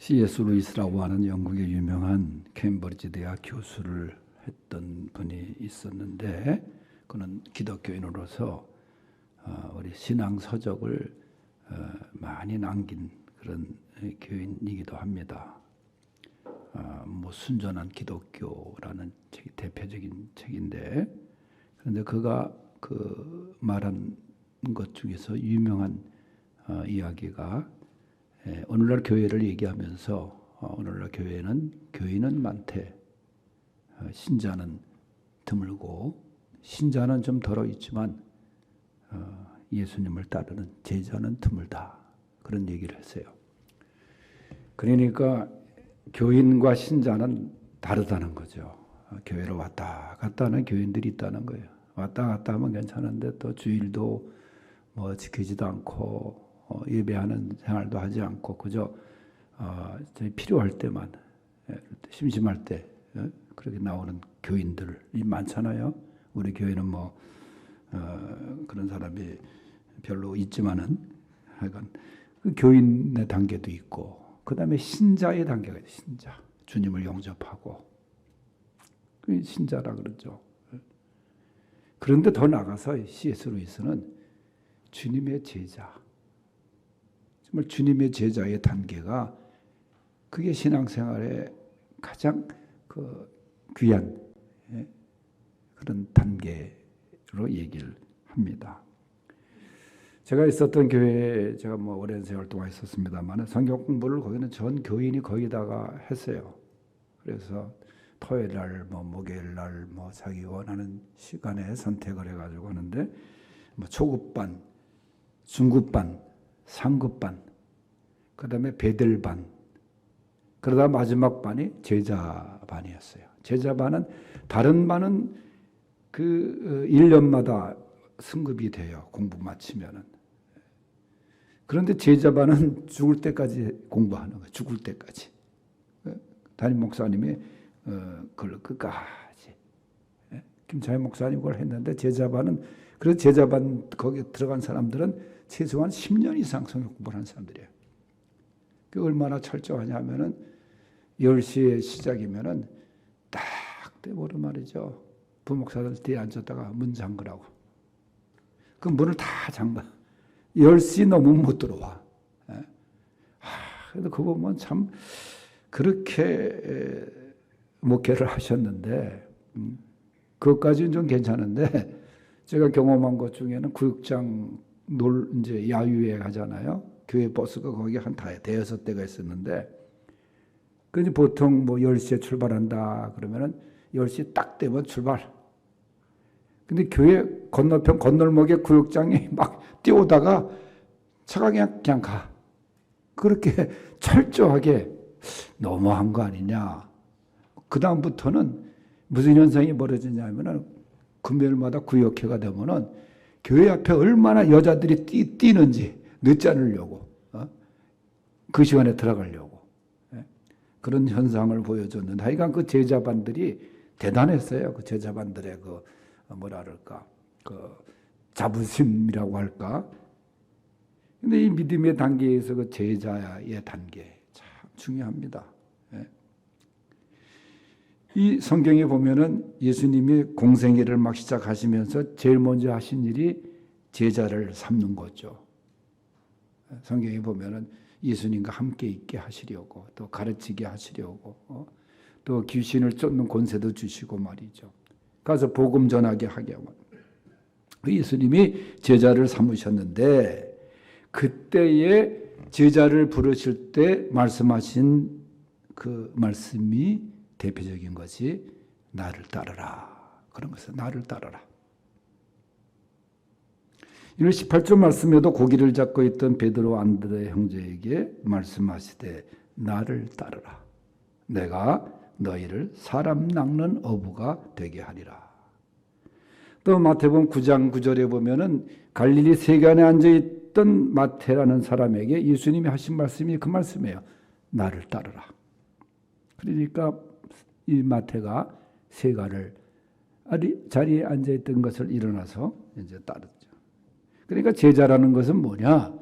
C.S. 루이스라고 하는 영국의 유명한 케임브리지 대학 교수를 했던 분이 있었는데, 그는 기독교인으로서 우리 신앙 서적을 많이 남긴 그런 교인이기도 합니다. 순전한 기독교라는 책이 대표적인 책인데, 그런데 그가 그 말한 것 중에서 유명한 이야기가, 오늘날 교회를 얘기하면서 오늘날 교인은 많대, 신자는 드물고 신자는 좀 덜어 있지만 예수님을 따르는 제자는 드물다, 그런 얘기를 했어요. 그러니까 교인과 신자는 다르다는 거죠. 교회를 왔다 갔다 하는 교인들이 있다는 거예요. 왔다 갔다 하면 괜찮은데 또 주일도 지키지도 않고 예배하는 생활도 하지 않고 그저 필요할 때만, 심심할 때 그렇게 나오는 교인들이 많잖아요. 우리 교회는 그런 사람이 별로 있지만은, 하여간 그 교인의 단계도 있고, 그 다음에 신자의 단계가 있어요. 신자, 주님을 영접하고, 그 신자라 그러죠. 그런데 더 나가서 C.S. 루이스는 주님의 제자, 정말 주님의 제자의 단계가, 그게 신앙생활의 가장 귀한 그런 단계로 얘기를 합니다. 제가 있었던 교회에 제가 오랜 세월 동안 있었습니다만, 성경 공부를 거기는 전 교인이 거기다가 했어요. 그래서 토요일 날, 목요일 날, 자기 원하는 시간에 선택을 해가지고 하는데, 초급반, 중급반, 상급반, 그 다음에 배들반, 그러다 마지막 반이 제자반이었어요. 제자반은, 다른 반은 그 1년마다 승급이 돼요. 공부 마치면은. 그런데 제자반은 죽을 때까지 공부하는 거예요. 죽을 때까지. 담임 목사님이 그걸 끝까지. 김차희 목사님 그걸 했는데, 제자반은, 그래서 제자반 거기에 들어간 사람들은 최소한 10년 이상 성경 공부를 한 사람들이에요. 그 얼마나 철저하냐면은 10시에 시작이면은 딱 때보러 말이죠. 부목사들 뒤에 앉았다가 문 잠그라고. 그 문을 다 잠가. 10시 넘으면 못 들어와. 그래도 그거 보면 참 그렇게 목회를 하셨는데, 그것까지는 좀 괜찮은데, 제가 경험한 것 중에는 구역장 이제 야유회 가잖아요. 교회 버스가 거기 한 대여섯 대가 있었는데, 그래서 보통 10시에 출발한다 그러면은 10시 딱 되면 출발. 근데 교회 건너편 건널목에 구역장이 막 뛰어오다가 차가 그냥 가. 그렇게 철저하게 너무한 거 아니냐. 그 다음부터는 무슨 현상이 벌어지냐면은, 금요일마다 구역회가 되면은 교회 앞에 얼마나 여자들이 뛰는지 늦지 않으려고, 그 시간에 들어가려고, 그런 현상을 보여줬는데, 하여간 그 제자반들이 대단했어요. 그 제자반들의 그 자부심이라고 할까. 근데 이 믿음의 단계에서 그 제자의 단계 참 중요합니다. 이 성경에 보면은 예수님이 공생애를 막 시작하시면서 제일 먼저 하신 일이 제자를 삼는 거죠. 성경에 보면은 예수님과 함께 있게 하시려고, 또 가르치게 하시려고, 또 귀신을 쫓는 권세도 주시고 말이죠. 가서 복음 전하게 하게 하고. 예수님이 제자를 삼으셨는데, 그때에 제자를 부르실 때 말씀하신 그 말씀이 대표적인 것이 나를 따르라. 그런 것은 나를 따르라. 1월 18절 말씀에도 고기를 잡고 있던 베드로 안드레 형제에게 말씀하시되 나를 따르라. 내가 너희를 사람 낚는 어부가 되게 하리라. 또 마태복음 9장 9절에 보면은 갈릴리 세간에 앉아있던 마태라는 사람에게 예수님이 하신 말씀이 그 말씀이에요. 나를 따르라. 그러니까 이 마태가 세가를 자리에 앉아있던 것을 일어나서 이제 따르죠. 그러니까 제자라는 것은 뭐냐?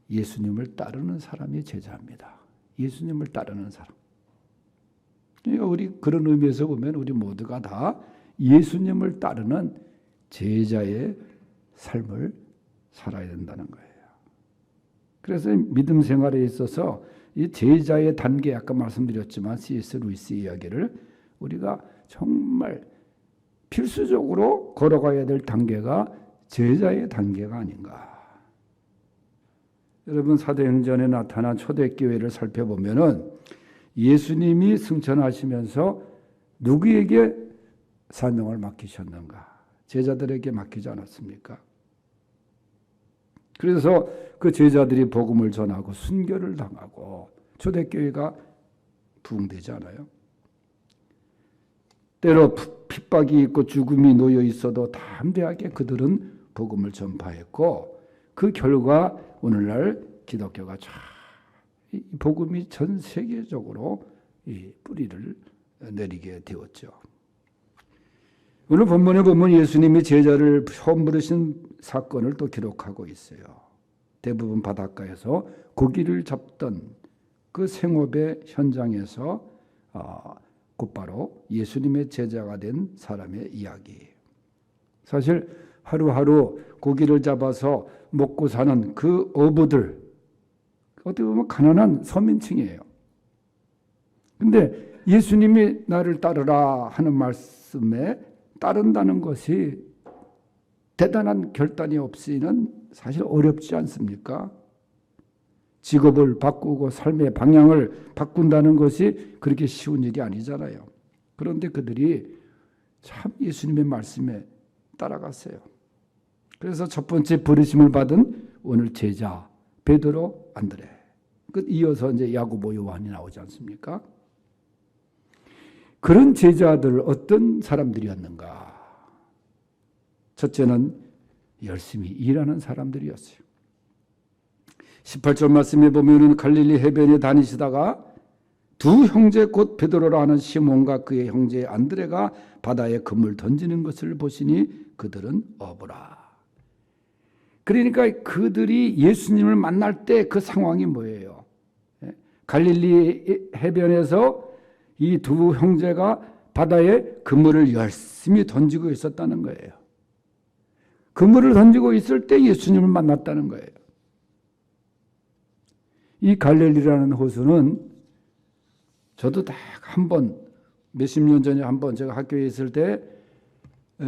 예수님을 따르는 사람이 제자입니다. 예수님을 따르는 사람. 그러니까 우리 그런 의미에서 보면 우리 모두가 다 예수님을 따르는 제자의 삶을 살아야 된다는 거예요. 그래서 믿음 생활에 있어서 이 제자의 단계, 아까 말씀드렸지만 C.S. 루이스 이야기를 우리가 정말 필수적으로 걸어가야 될 단계가 제자의 단계가 아닌가. 여러분, 사도행전에 나타난 초대교회를 살펴보면은 예수님이 승천하시면서 누구에게 사명을 맡기셨는가? 제자들에게 맡기지 않았습니까? 그래서 그 제자들이 복음을 전하고 순교를 당하고 초대교회가 부흥되지 않아요? 때로 핍박이 있고 죽음이 놓여 있어도 담대하게 그들은 복음을 전파했고 그 결과 오늘날 기독교가 이 복음이 전 세계적으로 이 뿌리를 내리게 되었죠. 오늘 본문에 보면 예수님이 제자를 처음 부르신 사건을 또 기록하고 있어요. 대부분 바닷가에서 고기를 잡던 그 생업의 현장에서 곧바로 예수님의 제자가 된 사람의 이야기. 사실 하루하루 고기를 잡아서 먹고 사는 그 어부들, 어떻게 보면 가난한 서민층이에요. 근데 예수님이 나를 따르라 하는 말씀에 따른다는 것이 대단한 결단이 없이는 사실 어렵지 않습니까? 직업을 바꾸고 삶의 방향을 바꾼다는 것이 그렇게 쉬운 일이 아니잖아요. 그런데 그들이 참 예수님의 말씀에 따라갔어요. 그래서 첫 번째 부르심을 받은 오늘 제자 베드로, 안드레. 그 이어서 이제 야고보, 요한이 나오지 않습니까? 그런 제자들 어떤 사람들이었는가? 첫째는 열심히 일하는 사람들이었어요. 18절 말씀에 보면은 갈릴리 해변에 다니시다가 두 형제 곧 베드로라 하는 시몬과 그의 형제 안드레가 바다에 그물 던지는 것을 보시니 그들은 어부라. 그러니까 그들이 예수님을 만날 때 그 상황이 뭐예요? 갈릴리 해변에서 이 두 형제가 바다에 그물을 열심히 던지고 있었다는 거예요. 그물을 던지고 있을 때 예수님을 만났다는 거예요. 이 갈릴리라는 호수는 저도 딱 한 번, 몇십 년 전에 한 번 제가 학교에 있을 때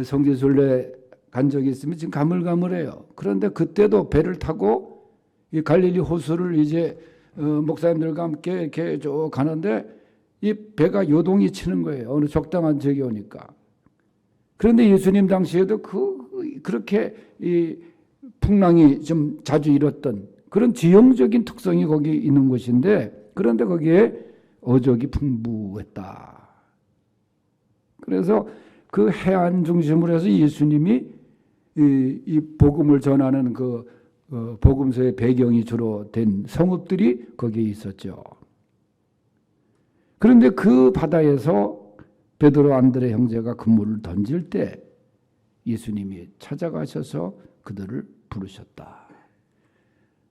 성지순례 간 적이 있으면 지금 가물가물해요. 그런데 그때도 배를 타고 이 갈릴리 호수를 이제 목사님들과 함께 이렇게 쭉 가는데 이 배가 요동이 치는 거예요. 어느 적당한 적이 오니까. 그런데 예수님 당시에도 그렇게 이 풍랑이 좀 자주 일었던 그런 지형적인 특성이 거기 있는 곳인데, 그런데 거기에 어족이 풍부했다. 그래서 그 해안 중심으로 해서 예수님이 이 복음을 전하는 그 복음서의 배경이 주로 된 성읍들이 거기에 있었죠. 그런데 그 바다에서 베드로, 안드레 형제가 그물을 던질 때 예수님이 찾아가셔서 그들을 부르셨다.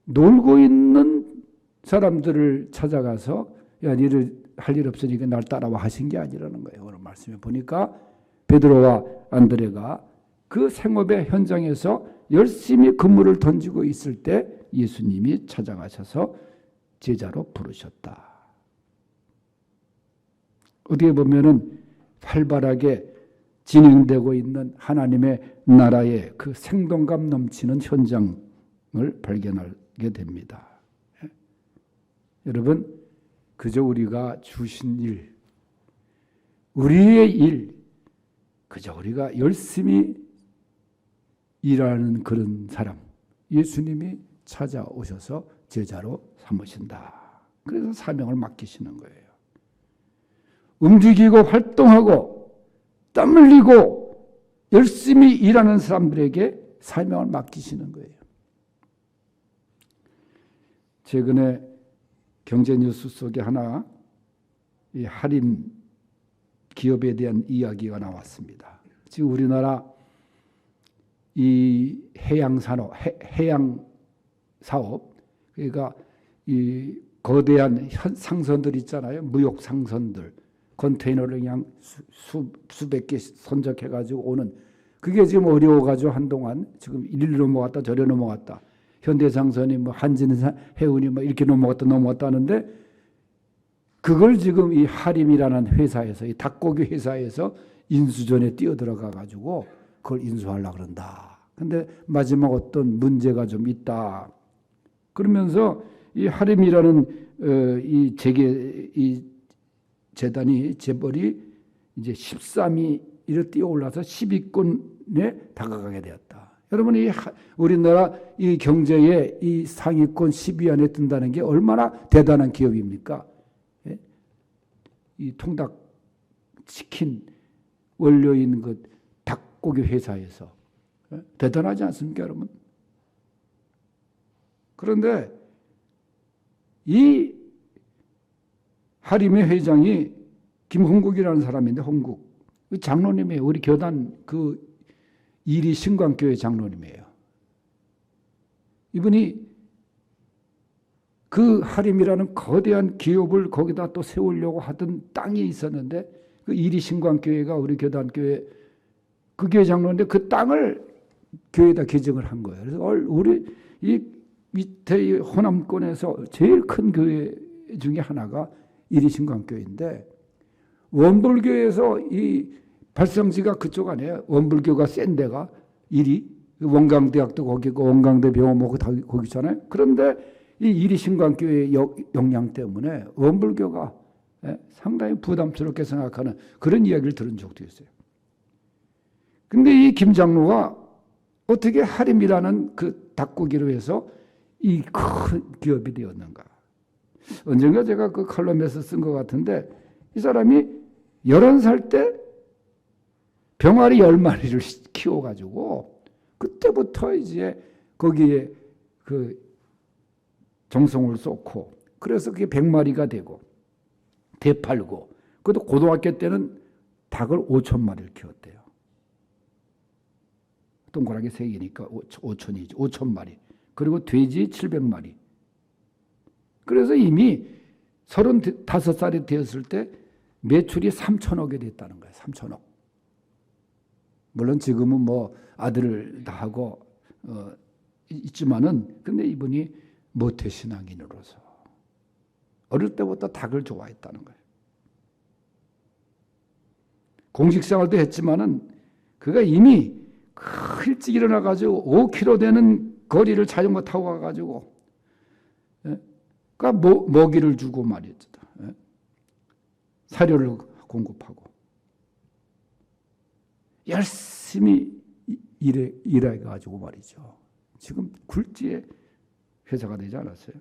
놀고 있는 사람들을 찾아가서 야, 니를 할 일 없으니까 날 따라와 하신 게 아니라는 거예요. 오늘 말씀에 보니까 베드로와 안드레가 그 생업의 현장에서 열심히 그물을 던지고 있을 때 예수님이 찾아가셔서 제자로 부르셨다. 어떻게 보면은 활발하게 진행되고 있는 하나님의 나라의 그 생동감 넘치는 현장을 발견하게 됩니다. 여러분, 그저 우리가 주신 일, 우리의 일, 그저 우리가 열심히 일하는 그런 사람, 예수님이 찾아오셔서 제자로 삼으신다. 그래서 사명을 맡기시는 거예요. 움직이고 활동하고 땀 흘리고 열심히 일하는 사람들에게 사명을 맡기시는 거예요. 최근에 경제 뉴스 속에 하나 이 할인 기업에 대한 이야기가 나왔습니다. 지금 우리나라 이 해양 산업, 해양 사업, 그러니까 이 거대한 상선들 있잖아요. 무역 상선들. 컨테이너를 그냥 수백 개 선적해가지고 오는. 그게 지금 어려워가지고 한동안 지금 이리 넘어갔다 저리 넘어갔다. 현대상선이 뭐 한진해운이 뭐 이렇게 넘어갔다 하는데 그걸 지금 이 하림이라는 회사에서, 이 닭고기 회사에서 인수전에 뛰어들어가 가지고 그걸 인수하려고 그런다. 근데 마지막 어떤 문제가 좀 있다. 그러면서 이 하림이라는 이 재단이 재벌이 이제 13위 이렇게 뛰어올라서 10위권에 다가가게 되었다. 여러분, 우리나라 이 경제의 이 상위권 10위 안에 든다는 게 얼마나 대단한 기업입니까? 예? 이 통닭 치킨 원료인 그 닭고기 회사에서 대단하지 않습니까, 여러분? 그런데 이 하림의 회장이 김홍국이라는 사람인데, 홍국 장로님이에요. 우리 교단 그 이리 신광교회 장로님이에요. 이분이 그 하림이라는 거대한 기업을 거기다 또 세우려고 하던 땅이 있었는데, 그 이리 신광교회가 우리 교단교회 그 교회 장로인데 그 땅을 교회에다 개정을 한 거예요. 그래서 우리 이 밑에 이 호남권에서 제일 큰 교회 중에 하나가 이리 신광교회인데, 원불교에서 이 발성지가 그쪽 아니에요. 원불교가 센 데가 이리, 원광대학도 거기고 원광대 병원하고 다 거기잖아요. 그런데 이 이리 신광교회의 영향 때문에 원불교가 상당히 부담스럽게 생각하는 그런 이야기를 들은 적도 있어요. 근데 이 김 장로가 어떻게 하림이라는 그 닭고기로 해서 이 큰 기업이 되었는가. 언젠가 제가 그 칼럼에서 쓴 것 같은데, 이 사람이 11살 때 병아리 10마리를 키워가지고 그때부터 이제 거기에 그 정성을 쏟고, 그래서 그게 100마리가 되고 되팔고, 그것도 고등학교 때는 닭을 5,000마리를 키웠대요. 동그랗게 3개니까 5천이지. 5,000마리. 그리고 돼지 700마리. 그래서 이미 35살이 되었을 때 매출이 3천억이 됐다는 거예요. 3천억. 물론 지금은 뭐 아들을 다 하고 있지만은, 근데 이분이 모태신앙인으로서 어릴 때부터 닭을 좋아했다는 거예요. 공직생활도 했지만은 그가 이미 일찍 일어나가지고 5km 되는 거리를 자전거 타고 가가지고, 그러니까 먹이를 주고 말이죠. 사료를 공급하고 열심히 일해가지고 말이죠. 지금 굴지의 회사가 되지 않았어요.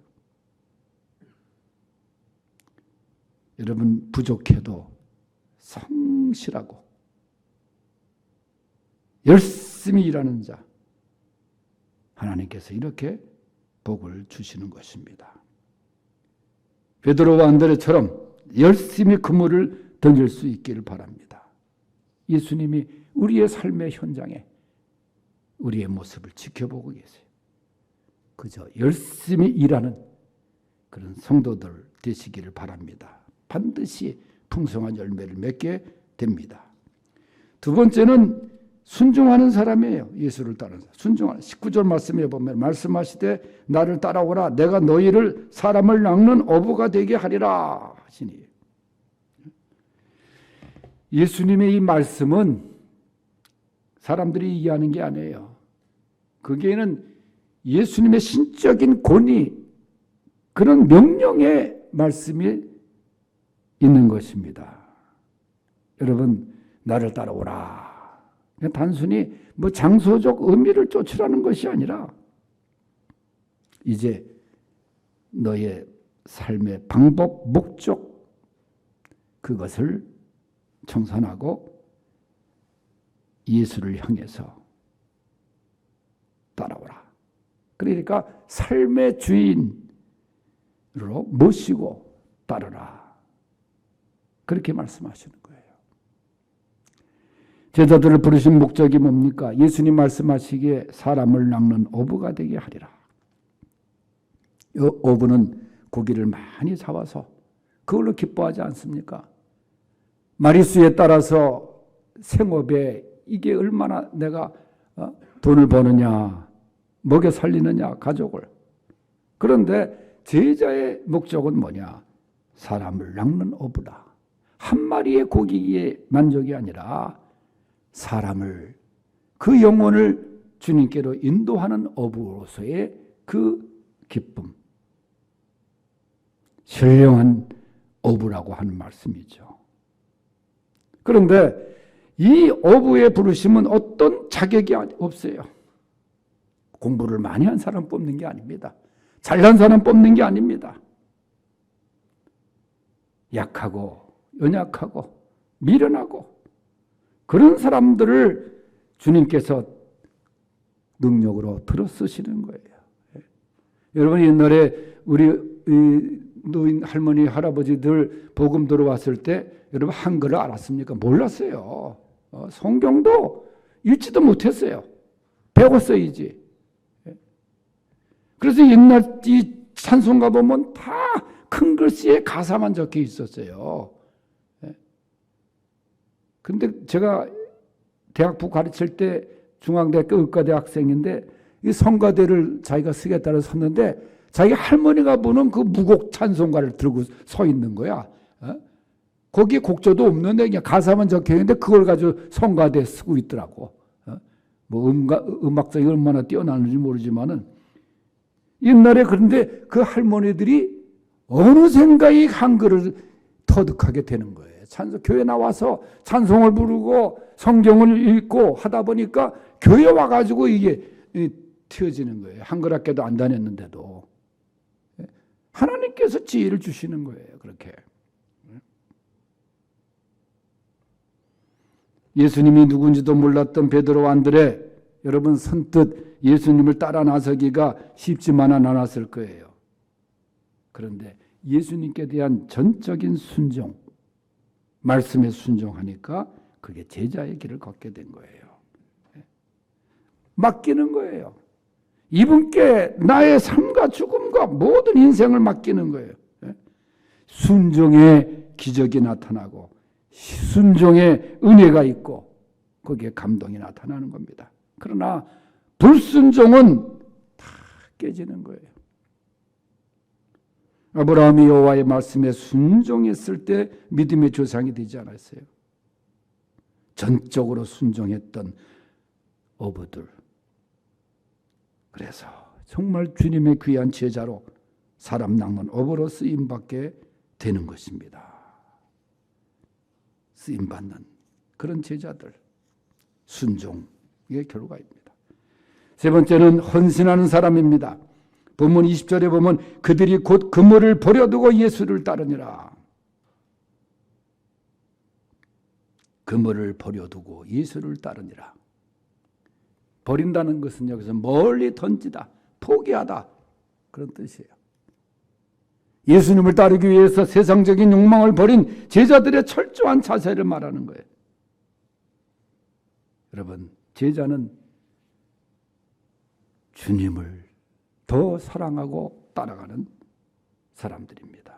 여러분, 부족해도 성실하고 열심히 일하는 자, 하나님께서 이렇게 복을 주시는 것입니다. 베드로와 안드레처럼 열심히 그물을 던질 수 있기를 바랍니다. 예수님이 우리의 삶의 현장에 우리의 모습을 지켜보고 계세요. 그저 열심히 일하는 그런 성도들 되시기를 바랍니다. 반드시 풍성한 열매를 맺게 됩니다. 두 번째는 순종하는 사람이에요. 예수를 따르는 사람. 순종하는. 19절 말씀에 보면 말씀하시되 나를 따라오라. 내가 너희를 사람을 낚는 어부가 되게 하리라 하시니. 예수님의 이 말씀은 사람들이 이해하는 게 아니에요. 거기에는 예수님의 신적인 권위, 그런 명령의 말씀이 있는 것입니다. 여러분, 나를 따라오라. 단순히 뭐 장소적 의미를 쫓으라는 것이 아니라 이제 너의 삶의 방법, 목적, 그것을 청산하고 예수를 향해서 따라오라. 그러니까 삶의 주인으로 모시고 따르라. 그렇게 말씀하시는 거예요. 제자들을 부르신 목적이 뭡니까? 예수님 말씀하시기에 사람을 낚는 어부가 되게 하리라. 이 어부는 고기를 많이 잡아서 그걸로 기뻐하지 않습니까? 마리수에 따라서 생업에 이게 얼마나 내가 돈을 버느냐, 먹여 살리느냐, 가족을. 그런데 제자의 목적은 뭐냐? 사람을 낚는 어부다. 한 마리의 고기에 만족이 아니라 사람을, 그 영혼을 주님께로 인도하는 어부로서의 그 기쁨. 신령한 어부라고 하는 말씀이죠. 그런데 이 어부의 부르심은 어떤 자격이 없어요. 공부를 많이 한 사람 뽑는 게 아닙니다. 잘난 사람 뽑는 게 아닙니다. 약하고 연약하고 미련하고 그런 사람들을 주님께서 능력으로 들어 쓰시는 거예요. 여러분, 옛날에 우리 노인 할머니 할아버지들 복음 들어왔을 때 여러분 한글을 알았습니까? 몰랐어요. 성경도 읽지도 못했어요. 배웠어야지. 그래서 옛날 이 찬송가 보면 다 큰 글씨에 가사만 적혀 있었어요. 근데 제가 대학부 가르칠 때 중앙대학교 의과대 학생인데 이 성가대를 자기가 쓰겠다고 섰는데 자기 할머니가 부는 그 무곡 찬송가를 들고 서 있는 거야. 거기에 곡조도 없는데 그냥 가사만 적혀 있는데 그걸 가지고 성가대에 쓰고 있더라고. 뭐 음악성이 얼마나 뛰어나는지 모르지만은 옛날에. 그런데 그 할머니들이 어느샌가 이 한글을 터득하게 되는 거예요. 교회 나와서 찬송을 부르고 성경을 읽고 하다 보니까 교회 와가지고 이게 튀어지는 거예요. 한글 학교도 안 다녔는데도. 하나님께서 지혜를 주시는 거예요. 그렇게. 예수님이 누군지도 몰랐던 베드로와 안드레, 여러분 선뜻 예수님을 따라 나서기가 쉽지만은 않았을 거예요. 그런데 예수님께 대한 전적인 순종, 말씀에 순종하니까 그게 제자의 길을 걷게 된 거예요. 맡기는 거예요. 이분께 나의 삶과 죽음과 모든 인생을 맡기는 거예요. 순종의 기적이 나타나고 순종의 은혜가 있고 거기에 감동이 나타나는 겁니다. 그러나 불순종은 다 깨지는 거예요. 아브라함이 여호와의 말씀에 순종했을 때 믿음의 조상이 되지 않았어요. 전적으로 순종했던 어부들. 그래서 정말 주님의 귀한 제자로 사람 낚는 어부로 쓰임받게 되는 것입니다. 쓰임받는 그런 제자들, 순종의 결과입니다. 세 번째는 헌신하는 사람입니다. 본문 20절에 보면 그들이 곧 그물을 버려두고 예수를 따르니라. 그물을 버려두고 예수를 따르니라. 버린다는 것은 여기서 멀리 던지다, 포기하다 그런 뜻이에요. 예수님을 따르기 위해서 세상적인 욕망을 버린 제자들의 철저한 자세를 말하는 거예요. 여러분, 제자는 주님을 더 사랑하고 따라가는 사람들입니다.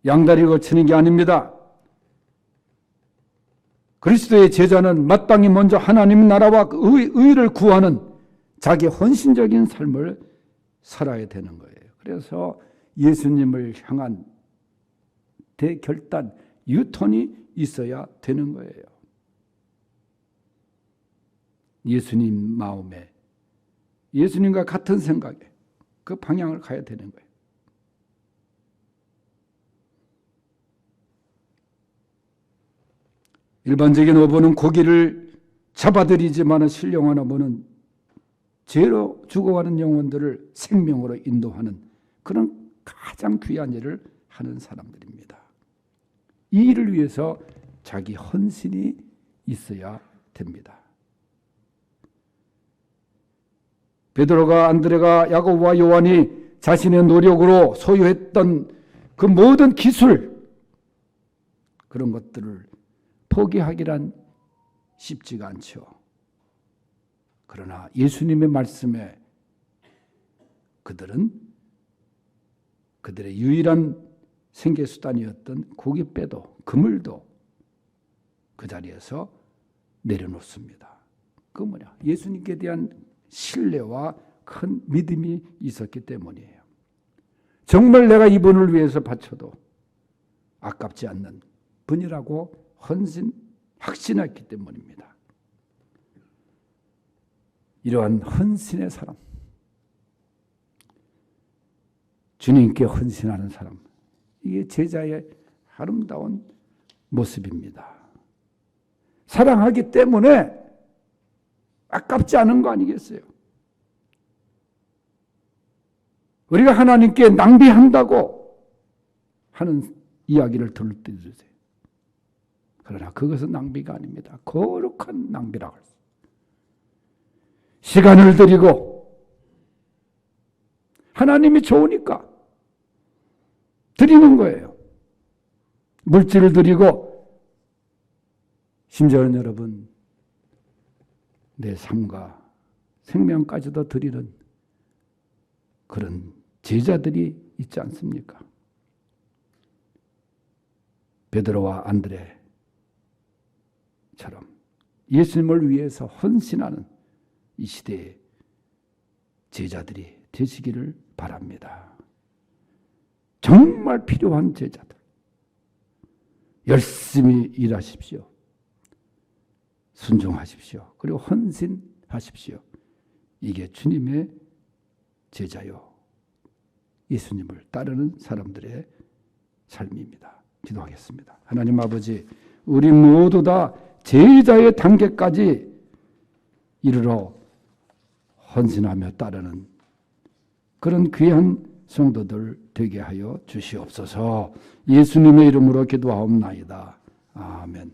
양다리 걸치는 게 아닙니다. 그리스도의 제자는 마땅히 먼저 하나님 나라와 의를 구하는 자기 헌신적인 삶을 살아야 되는 거예요. 그래서 예수님을 향한 대결단, 유턴이 있어야 되는 거예요. 예수님 마음에, 예수님과 같은 생각에 그 방향을 가야 되는 거예요. 일반적인 어부는 고기를 잡아들이지만 신령한 어부는 죄로 죽어가는 영혼들을 생명으로 인도하는 그런 가장 귀한 일을 하는 사람들입니다. 이 일을 위해서 자기 헌신이 있어야 됩니다. 베드로가 안드레가 야고보와 요한이 자신의 노력으로 소유했던 그 모든 기술, 그런 것들을 포기하기란 쉽지가 않죠. 그러나 예수님의 말씀에 그들은 그들의 유일한 생계수단이었던 고깃배도 그물도 그 자리에서 내려놓습니다. 그 뭐냐? 예수님께 대한 신뢰와 큰 믿음이 있었기 때문이에요. 정말 내가 이분을 위해서 바쳐도 아깝지 않는 분이라고 확신했기 때문입니다. 이러한 헌신의 사람, 주님께 헌신하는 사람, 이게 제자의 아름다운 모습입니다. 사랑하기 때문에 아깝지 않은 거 아니겠어요? 우리가 하나님께 낭비한다고 하는 이야기를 들을 때 있으세요. 그러나 그것은 낭비가 아닙니다. 거룩한 낭비라고 할 수 있어요. 시간을 드리고 하나님이 좋으니까 드리는 거예요. 물질을 드리고 심지어는 여러분 내 삶과 생명까지도 드리는 그런 제자들이 있지 않습니까? 베드로와 안드레처럼 예수님을 위해서 헌신하는 이 시대의 제자들이 되시기를 바랍니다. 정말 필요한 제자들. 열심히 일하십시오. 순종하십시오. 그리고 헌신하십시오. 이게 주님의 제자요. 예수님을 따르는 사람들의 삶입니다. 기도하겠습니다. 하나님 아버지, 우리 모두 다 제자의 단계까지 이르러 헌신하며 따르는 그런 귀한 성도들 되게 하여 주시옵소서. 예수님의 이름으로 기도하옵나이다. 아멘.